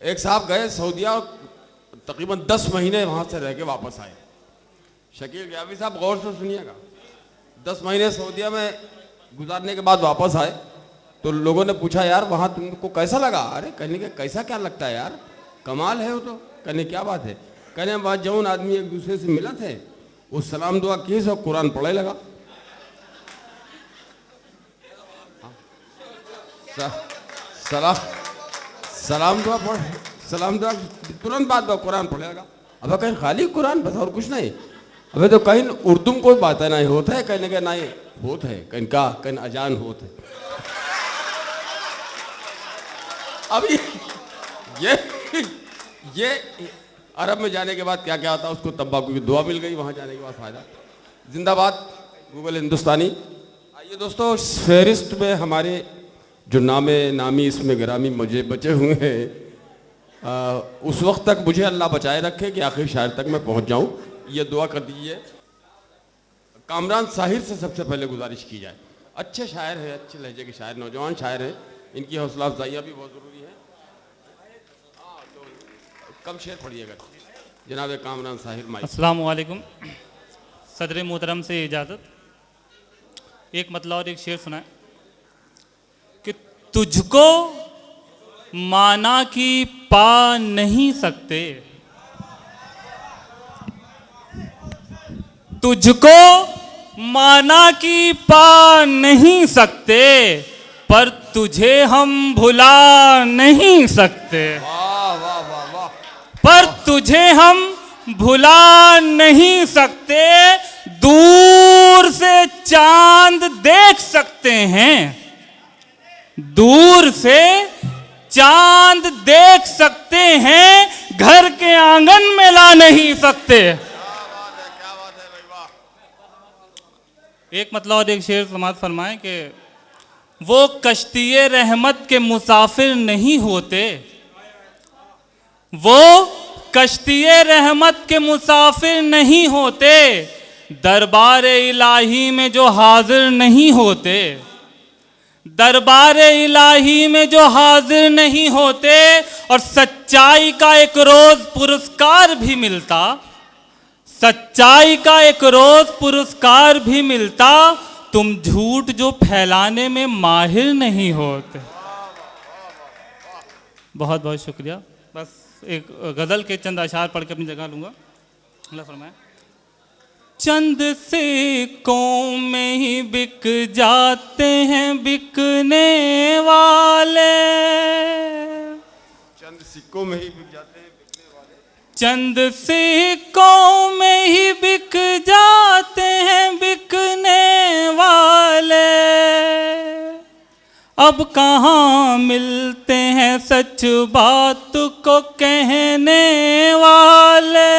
एक साहब गए सऊदीया, तकरीबन 10 महीने वहाँ से रह के वापस आए। शकील गियावी साहब गौर से सुनिएगा, 10 महीने सऊदीया में गुजारने के बाद वापस आए तो लोगों ने पूछा यार वहाँ तुमको कैसा लगा? अरे कहने के कैसा क्या लगता है यार, कमाल है वो तो। कहने क्या बात है? कहने वहाँ जौन आदमी एक दूसरे से मिला थे वो सलाम दुआ किए से कुरान पढ़े लगा। सलाम दुआ पढ़, सलाम दुआ तुरंत बाद में कुरान पढ़े लगा। अब कहीं खाली कुरान बस और कुछ नहीं। अबे तो कहीं उर्दू में कोई बात है नहीं होता है, कहने का नहीं होता है, कहीं का कहीं अजान होता है। अभी ये अरब में जाने के बाद क्या क्या आता है उसको तंबाकू की दुआ मिल गई, वहाँ जाने के बाद फायदा। जिंदाबाद गूगल हिंदुस्तानी। आइए दोस्तों, फहरिस्त में हमारे जो नामी इसमें गिरामी मुझे बचे हुए हैं, उस वक्त तक मुझे अल्लाह बचाए रखे कि आखिर शायर तक मैं पहुंच जाऊं, ये दुआ कर दीजिए। कामरान साहिर से सबसे पहले गुजारिश की जाए। अच्छे शायर हैं, अच्छे लहजे के शायर, नौजवान शायर हैं, इनकी हौसला अफजाइयाँ भी बहुत ज़रूरी है। तो कम शेर पढ़िएगा जनाब कामरान साहिर माई। अस्सलाम वालेकुम। सदर मोहतरम से इजाज़त, एक मतलब और एक शेर सुनाए कि तुझको माना कि पा नहीं सकते, तुझको माना कि पा नहीं सकते, पर तुझे हम भुला नहीं सकते। वाह वाह वाह वाह। पर तुझे हम भुला नहीं सकते। दूर से चांद देख सकते हैं, दूर से चांद देख सकते हैं, घर के आंगन में ला नहीं सकते। एक मतलब और एक शेर समाज फरमाए कि वो कश्ती रहमत के मुसाफिर नहीं होते, वो कश्ती रहमत के मुसाफिर नहीं होते, दरबार इलाही में जो हाजिर नहीं होते, दरबार इलाही में जो हाजिर नहीं होते। और सच्चाई का एक रोज पुरस्कार भी मिलता, सच्चाई का एक रोज पुरस्कार भी मिलता, तुम झूठ जो फैलाने में माहिर नहीं होते। बहुत बहुत शुक्रिया। बस एक गज़ल के चंद अशार पढ़ के अपनी जगह लूँगा। अल्लाह फरमाए, चंद सिक्कों में ही बिक जाते हैं बिकने वाले, चंद सिक्कों में ही बिक जाते हैं बिकने वाले, चंद सिक्कों में ही बिक जाते हैं बिकने वाले, अब कहाँ मिलते हैं सच बात को कहने वाले,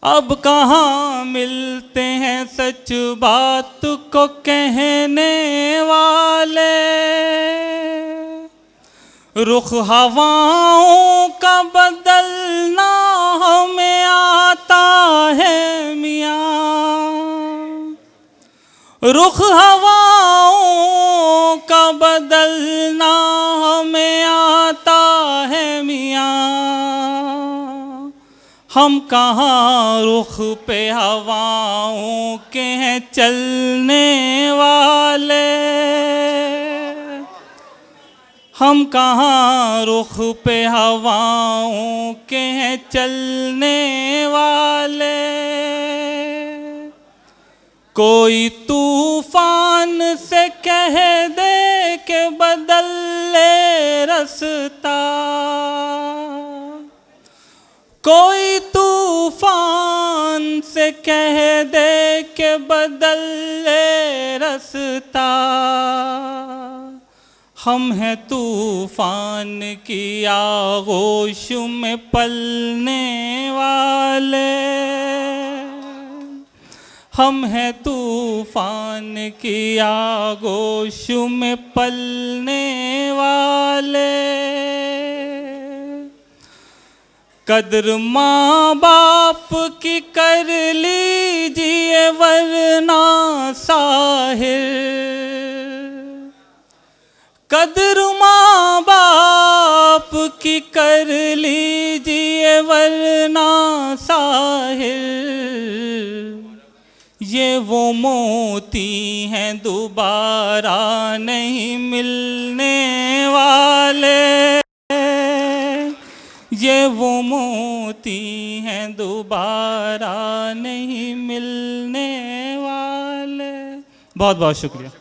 अब कहाँ मिलते हैं सच बात को कहने वाले। रुख हवाओं का बदलना हमें आता है मियाँ, रुख हवाओं का बदलना हमें आता है मियाँ, हम कहाँ रुख पे हवाओं के हैं चलने वाले, हम कहाँ रुख पे हवाओं के हैं चलने वाले। कोई तूफान से कह दे के बदल ले रास्ता, कोई तूफान से कह दे के बदल ले रास्ता, हम हैं तूफान की आगोश में पलने वाले, हम हैं तूफान की आगोश में पलने वाले। कद्र माँ बाप की कर लीजिए वरना साहिर, कद्र माँ बाप की कर लीजिए वरना साहिल, ये वो मोती हैं दोबारा नहीं मिलने वाले, ये वो मोती हैं दोबारा नहीं मिलने वाले। बहुत बहुत शुक्रिया।